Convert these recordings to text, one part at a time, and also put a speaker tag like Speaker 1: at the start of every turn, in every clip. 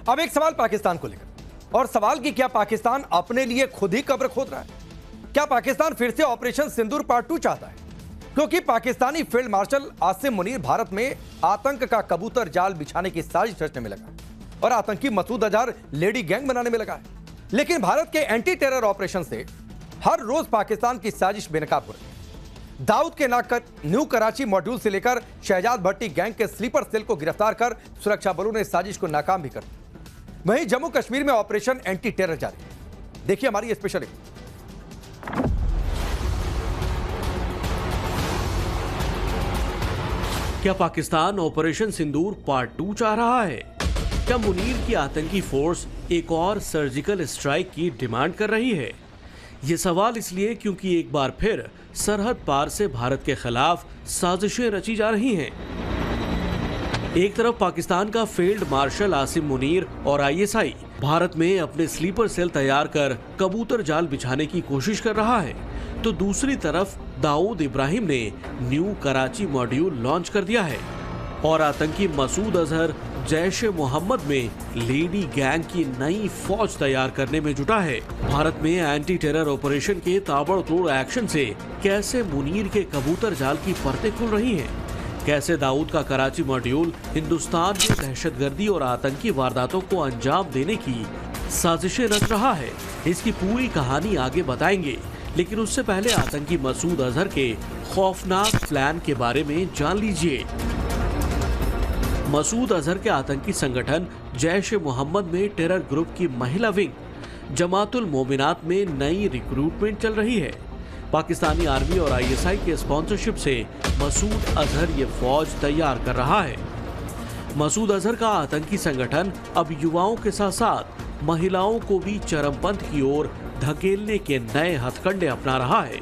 Speaker 1: अब एक सवाल पाकिस्तान को लेकर, और सवाल कि क्या पाकिस्तान अपने लिए खुद ही कब्र खोद रहा है? क्या पाकिस्तान फिर से ऑपरेशन सिंदूर पार्ट 2 चाहता है? क्योंकि पाकिस्तानी फील्ड मार्शल आसिम मुनीर भारत में आतंक का कबूतर जाल बिछाने की साजिश रचने में लगा और आतंकी मसूद अजहर लेडी गैंग बनाने में लगा है। लेकिन भारत के एंटी टेरर ऑपरेशन से हर रोज पाकिस्तान की साजिश बेनकाब हो रही है। दाऊद के न्यू कराची मॉड्यूल से लेकर शहजाद भट्टी गैंग के स्लीपर सेल को गिरफ्तार कर सुरक्षा बलों ने साजिश को नाकाम भी कर दिया। वहीं जम्मू कश्मीर में ऑपरेशन एंटी टेरर जारी है। देखिए हमारी स्पेशल रिपोर्ट।
Speaker 2: क्या पाकिस्तान ऑपरेशन सिंदूर पार्ट 2 चाह रहा है? क्या मुनीर की आतंकी फोर्स एक और सर्जिकल स्ट्राइक की डिमांड कर रही है? ये सवाल इसलिए क्योंकि एक बार फिर सरहद पार से भारत के खिलाफ साजिशें रची जा रही हैं। एक तरफ पाकिस्तान का फील्ड मार्शल आसिम मुनीर और आईएसआई भारत में अपने स्लीपर सेल तैयार कर कबूतर जाल बिछाने की कोशिश कर रहा है, तो दूसरी तरफ दाऊद इब्राहिम ने न्यू कराची मॉड्यूल लॉन्च कर दिया है और आतंकी मसूद अजहर जैश-ए मोहम्मद में लेडी गैंग की नई फौज तैयार करने में जुटा है। भारत में एंटी टेरर ऑपरेशन के ताबड़तोड़ एक्शन से कैसे मुनीर के कबूतर जाल की परतें खुल रही हैं? कैसे दाऊद का कराची मॉड्यूल हिंदुस्तान में दहशतगर्दी और आतंकी वारदातों को अंजाम देने की साजिशें रच रहा है? इसकी पूरी कहानी आगे बताएंगे, लेकिन उससे पहले आतंकी मसूद अजहर के खौफनाक प्लान के बारे में जान लीजिए। मसूद अजहर के आतंकी संगठन जैश-ए-मोहम्मद में टेरर ग्रुप की महिला विंग जमातुल मोमिनात में नई रिक्रूटमेंट चल रही है। पाकिस्तानी आर्मी और आईएसआई के स्पॉन्सरशिप से मसूद अजहर ये फौज तैयार कर रहा है। मसूद अजहर का आतंकी संगठन अब युवाओं के साथ साथ महिलाओं को भी चरमपंथ की ओर धकेलने के नए हथकंडे अपना रहा है।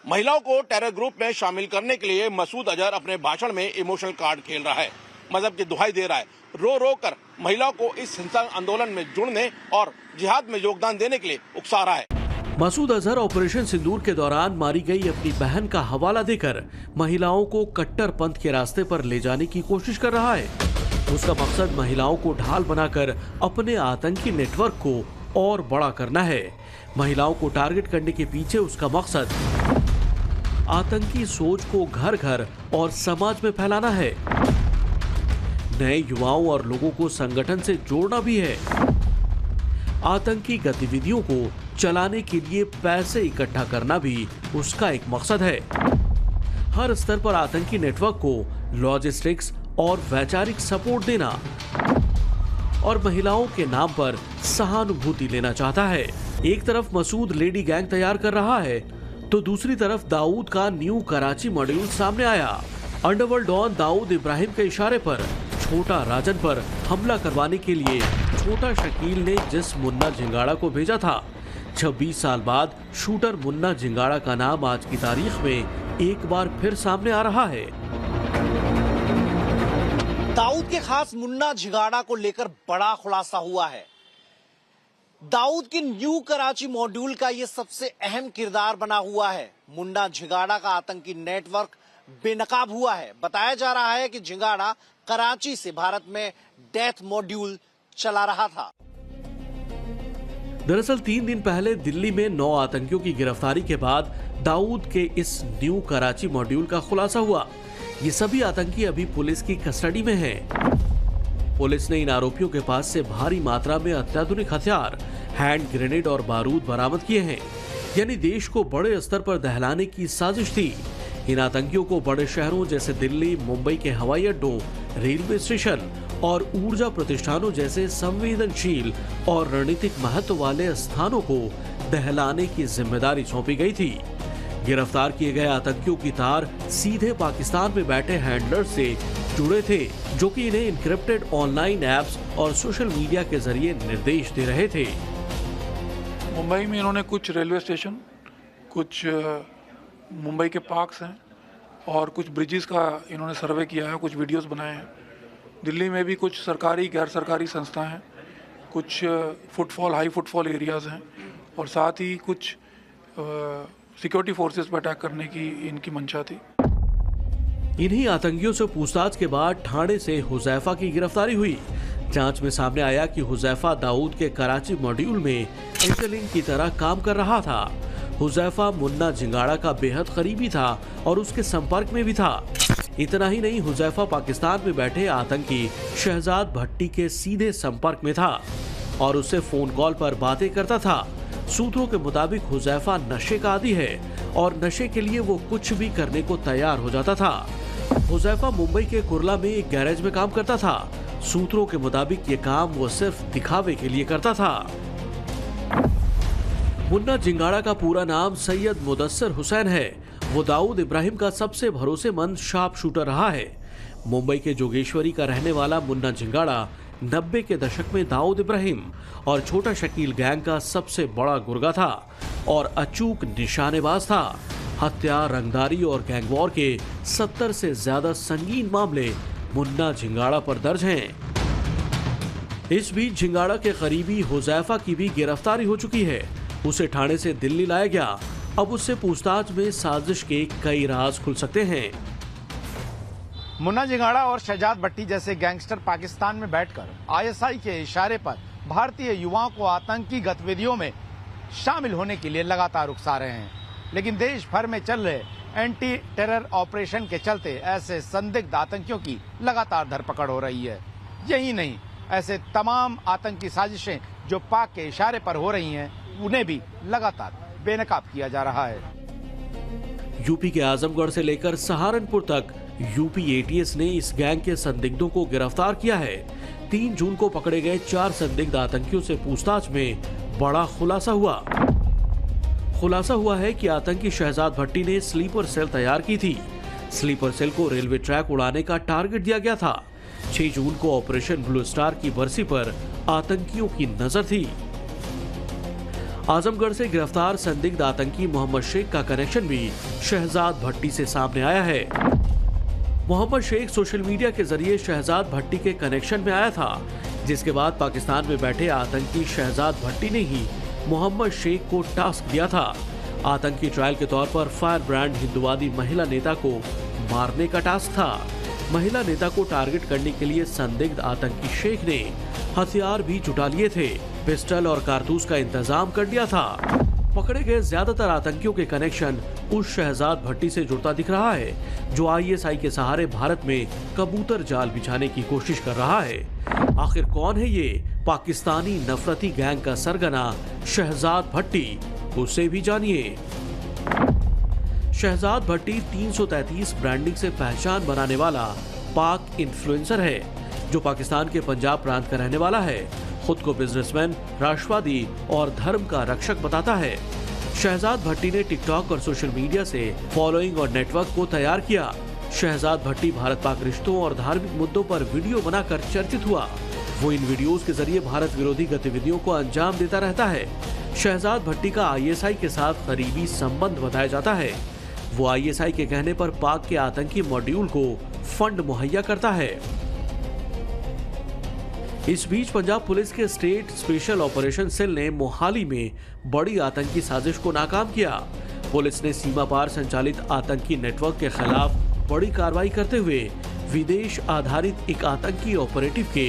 Speaker 3: महिलाओं को टेरर ग्रुप में शामिल करने के लिए मसूद अजहर अपने भाषण में इमोशनल कार्ड खेल रहा है, मजहब की दुहाई दे रहा है, रो रो कर महिलाओं को इस हिंसक आंदोलन में जुड़ने और जिहाद में योगदान देने के लिए उकसा रहा है।
Speaker 2: मसूद अजहर ऑपरेशन सिंदूर के दौरान मारी गई अपनी बहन का हवाला देकर महिलाओं को कट्टरपंथ के रास्ते पर ले जाने की कोशिश कर रहा है। उसका मकसद महिलाओं को ढाल बनाकर अपने आतंकी नेटवर्क को और बड़ा करना है। महिलाओं को टारगेट करने के पीछे उसका मकसद आतंकी सोच को घर घर और समाज में फैलाना है। नए युवाओं और लोगों को संगठन से जोड़ना भी है। आतंकी गतिविधियों को चलाने के लिए पैसे इकट्ठा करना भी उसका एक मकसद है। हर स्तर पर आतंकी नेटवर्क को लॉजिस्टिक्स और वैचारिक सपोर्ट देना और महिलाओं के नाम पर सहानुभूति लेना चाहता है। एक तरफ मसूद लेडी गैंग तैयार कर रहा है, तो दूसरी तरफ दाऊद का न्यू कराची मॉड्यूल सामने आया। अंडरवर्ल्ड डॉन दाऊद इब्राहिम के इशारे पर छोटा राजन पर हमला करवाने के लिए छोटा शकील ने जिस मुन्ना झिंगाड़ा को भेजा था, 26 साल बाद शूटर मुन्ना झिंगाड़ा का नाम आज की तारीख में एक बार फिर सामने आ रहा है।
Speaker 4: दाऊद के खास मुन्ना झिंगाड़ा को लेकर बड़ा खुलासा हुआ है। दाऊद के न्यू कराची मॉड्यूल का ये सबसे अहम किरदार बना हुआ है। मुन्ना झिंगाड़ा का आतंकी नेटवर्क बेनकाब हुआ है। बताया जा रहा है कि झिंगाड़ा कराची से भारत में डेथ मॉड्यूल चला रहा था।
Speaker 2: दरअसल 3 दिन पहले दिल्ली में 9 आतंकियों की गिरफ्तारी के बाद दाऊद के इस न्यू कराची मॉड्यूल का खुलासा हुआ। ये सभी आतंकी अभी पुलिस की कस्टडी में हैं। पुलिस ने इन आरोपियों के पास से भारी मात्रा में अत्याधुनिक हथियार, हैंड ग्रेनेड और बारूद बरामद किए हैं। यानी देश को बड़े स्तर पर दहलाने की साजिश थी। इन आतंकियों को बड़े शहरों जैसे दिल्ली, मुंबई के हवाई अड्डों, रेलवे स्टेशन और ऊर्जा प्रतिष्ठानों जैसे संवेदनशील और रणनीतिक महत्व वाले स्थानों को दहलाने की जिम्मेदारी सौंपी गई थी। गिरफ्तार किए गए आतंकियों की तार सीधे पाकिस्तान में बैठे हैंडलर से जुड़े थे, जो कि इन्हें इनक्रिप्टेड ऑनलाइन ऐप्स और सोशल मीडिया के जरिए निर्देश दे रहे थे।
Speaker 5: मुंबई में इन्होंने कुछ रेलवे स्टेशन, कुछ मुंबई के पार्क्स हैं और कुछ ब्रिजेस का इन्होंने सर्वे किया है, कुछ वीडियोस बनाए हैं। दिल्ली में भी कुछ सरकारी गैर सरकारी संस्थाएं हैं, कुछ हाई फुटफॉल एरियाज़ हैं और साथ ही कुछ सिक्योरिटी फोर्सेस पर अटैक करने की इनकी मंशा थी।
Speaker 2: इन्हीं आतंकियों से पूछताछ के बाद ठाणे से हुजैफा की गिरफ्तारी हुई। जांच में सामने आया कि हुजैफा दाऊद के कराची मॉड्यूल में एंजलिन की तरह काम कर रहा था। हुजैफा मुन्ना झिंगाड़ा का बेहद करीबी था और उसके संपर्क में भी था। इतना ही नहीं, हुजैफा पाकिस्तान में बैठे आतंकी शहजाद भट्टी के सीधे संपर्क में था और उससे फोन कॉल पर बातें करता था। सूत्रों के मुताबिक हुजैफा नशे का आदी है और नशे के लिए वो कुछ भी करने को तैयार हो जाता था। हुजैफा मुंबई के कुर्ला में एक गैरेज में काम करता था। सूत्रों के मुताबिक ये काम वो सिर्फ दिखावे के लिए करता था। मुन्ना झिंगाड़ा का पूरा नाम सैयद मुदस्सिर हुसैन है। वो दाऊद इब्राहिम का सबसे भरोसेमंद शार्प शूटर रहा है। मुंबई के जोगेश्वरी का रहने वाला मुन्ना झिंगाड़ा 90 के दशक में दाऊद इब्राहिम और छोटा शकील गैंग का सबसे बड़ा गुर्गा था और अचूक निशानेबाज था। हत्या, रंगदारी और गैंगवॉर के 70 से ज्यादा संगीन मामले मुन्ना झिंगाड़ा पर दर्ज हैं। इस बीच झिंगाड़ा के करीबी हुजैफा की भी गिरफ्तारी हो चुकी है। उसे ठाणे से दिल्ली लाया गया। अब उससे पूछताछ में साजिश के कई राज खुल सकते हैं।
Speaker 6: मुन्ना झिंगाड़ा और शहजाद भट्टी जैसे गैंगस्टर पाकिस्तान में बैठकर आईएसआई के इशारे पर भारतीय युवाओं को आतंकी गतिविधियों में शामिल होने के लिए लगातार उकसा रहे हैं। लेकिन देश भर में चल रहे एंटी टेरर ऑपरेशन के चलते ऐसे संदिग्ध आतंकियों की लगातार धरपकड़ हो रही है। यही नहीं, ऐसे तमाम आतंकी साजिशें जो पाक के इशारे पर हो रही हैं, उन्हें भी लगातार बेनकाब किया जा रहा है।
Speaker 2: यूपी के आजमगढ़ से लेकर सहारनपुर तक यूपी एटीएस ने इस गैंग के संदिग्धों को गिरफ्तार किया है। 3 जून को पकड़े गए 4 संदिग्ध आतंकियों से पूछताछ में बड़ा खुलासा हुआ है कि आतंकी शहजाद भट्टी ने स्लीपर सेल तैयार की थी। स्लीपर सेल को रेलवे ट्रैक उड़ाने का टारगेट दिया गया था। 6 जून को ऑपरेशन ब्लू स्टार की बरसी पर आतंकियों की नजर थी। आजमगढ़ से गिरफ्तार संदिग्ध आतंकी मोहम्मद शेख का कनेक्शन भी शहजाद भट्टी से सामने आया है। मोहम्मद शेख सोशल मीडिया के जरिए शहजाद भट्टी के कनेक्शन में आया था, जिसके बाद पाकिस्तान में बैठे आतंकी शहजाद भट्टी ने ही मोहम्मद शेख को टास्क दिया था। आतंकी ट्रायल के तौर पर फायर ब्रांड हिंदुवादी महिला नेता को मारने का टास्क था। महिला नेता को टारगेट करने के लिए संदिग्ध आतंकी शेख ने हथियार भी जुटा लिए थे। पिस्टल और कारतूस का इंतजाम कर लिया था। पकड़े गए ज्यादातर आतंकियों के कनेक्शन उस शहजाद भट्टी से जुड़ता दिख रहा है जो आईएसआई के सहारे भारत में कबूतर जाल बिछाने की कोशिश कर रहा है। आखिर कौन है ये पाकिस्तानी नफरती गैंग का सरगना शहजाद भट्टी? उसे भी जानिए। शहजाद भट्टी 333 ब्रांडिंग से पहचान बनाने वाला पाक इन्फ्लुएंसर है जो पाकिस्तान के पंजाब प्रांत का रहने वाला है। खुद को बिजनेसमैन, राष्ट्रवादी और धर्म का रक्षक बताता है। शहजाद भट्टी ने टिकटॉक और सोशल मीडिया से फॉलोइंग और नेटवर्क को तैयार किया। शहजाद भट्टी भारत पाक रिश्तों और धार्मिक मुद्दों पर वीडियो बनाकर चर्चित हुआ। वो इन वीडियोस के जरिए भारत विरोधी गतिविधियों को अंजाम देता रहता है। शहजाद भट्टी का आईएसआई के साथ करीबी संबंध बताया जाता है। वो आईएसआई के कहने पर पाक के आतंकी मॉड्यूल को फंड मुहैया करता है। इस बीच पंजाब पुलिस के स्टेट स्पेशल ऑपरेशन सेल ने मोहाली में बड़ी आतंकी साजिश को नाकाम किया। पुलिस ने सीमा पार संचालित आतंकी नेटवर्क के खिलाफ बड़ी कार्रवाई करते हुए विदेश आधारित एक आतंकी ऑपरेटिव के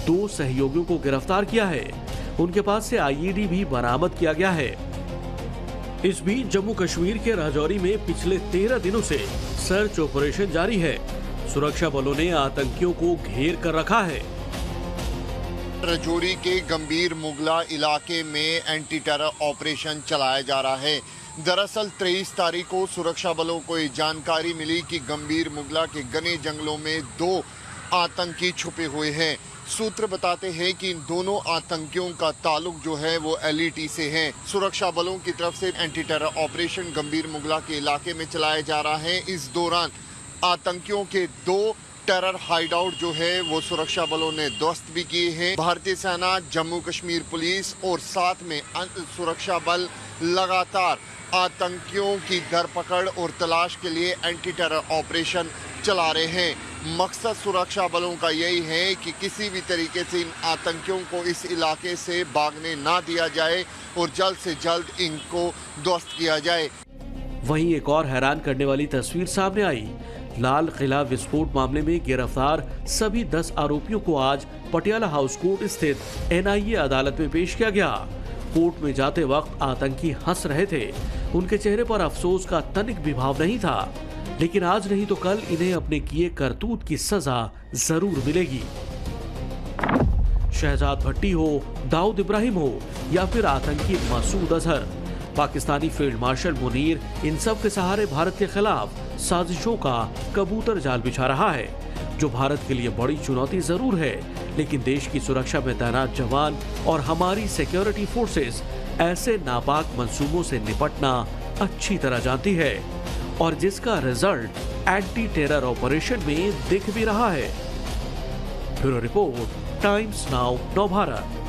Speaker 2: 2 सहयोगियों को गिरफ्तार किया है। उनके पास से आईईडी भी बरामद किया गया है। इस बीच जम्मू कश्मीर के राजौरी में पिछले 13 दिनों से सर्च ऑपरेशन जारी है। सुरक्षा बलों ने आतंकियों को घेर कर रखा है।
Speaker 7: राजौरी के गंभीर मुगला इलाके में एंटी टेरर ऑपरेशन चलाया जा रहा है। दरअसल 23 तारीख को सुरक्षा बलों को ये जानकारी मिली कि गंभीर मुगला के घने जंगलों में 2 आतंकी छुपे हुए हैं। सूत्र बताते हैं कि इन दोनों आतंकियों का ताल्लुक जो है वो एलईटी से है। सुरक्षा बलों की तरफ से एंटी टेरर ऑपरेशन गंभीर मुगला के इलाके में चलाया जा रहा है। इस दौरान आतंकियों के 2 टेरर हाइडआउट जो है वो सुरक्षा बलों ने ध्वस्त भी किए हैं। भारतीय सेना, जम्मू कश्मीर पुलिस और साथ में सुरक्षा बल लगातार आतंकियों की धरपकड़ और तलाश के लिए एंटी टेरर ऑपरेशन चला रहे हैं। मकसद सुरक्षा बलों का यही है कि किसी भी तरीके से इन आतंकियों को इस इलाके से भागने ना दिया जाए और जल्द से जल्द इनको ध्वस्त किया जाए।
Speaker 2: वहीं एक और हैरान करने वाली तस्वीर सामने आई। लाल किला विस्फोट मामले में गिरफ्तार सभी 10 आरोपियों को आज पटियाला हाउस कोर्ट स्थित एनआईए अदालत में पेश किया गया। कोर्ट में जाते वक्त आतंकी हंस रहे थे। उनके चेहरे पर अफसोस का तनिक भी भाव नहीं था, लेकिन आज नहीं तो कल इन्हें अपने किए करतूत की सजा जरूर मिलेगी। शहजाद भट्टी हो, दाऊद इब्राहिम हो या फिर आतंकी मसूद अजहर, पाकिस्तानी फील्ड मार्शल मुनीर इन सब के सहारे भारत के खिलाफ साजिशों का कबूतर जाल बिछा रहा है, जो भारत के लिए बड़ी चुनौती जरूर है, लेकिन देश की सुरक्षा में तैनात जवान और हमारी सिक्योरिटी फोर्सेस ऐसे नापाक मंसूबों से निपटना अच्छी तरह जानती है, और जिसका रिजल्ट एंटी टेरर ऑपरेशन में दिख भी रहा है। ब्यूरो रिपोर्ट, टाइम्स नाउ नव भारत।